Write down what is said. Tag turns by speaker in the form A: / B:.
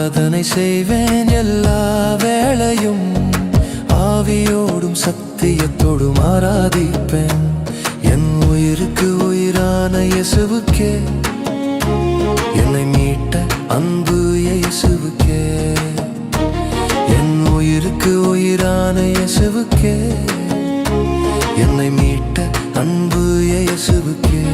A: ஆராதனை செய்வேன் எல்லா வேளையும், ஆவியோடும் சத்தியத்தோடும் ஆராதிப்பேன். என் உயிருக்கு உயிரான இயேசுவுக்கே, என்னை மீட்ட அன்பு இயேசுவுக்கே. என் உயிருக்கு உயிரான இயேசுவுக்கே, என்னை மீட்ட அன்பு இயேசுவுக்கே.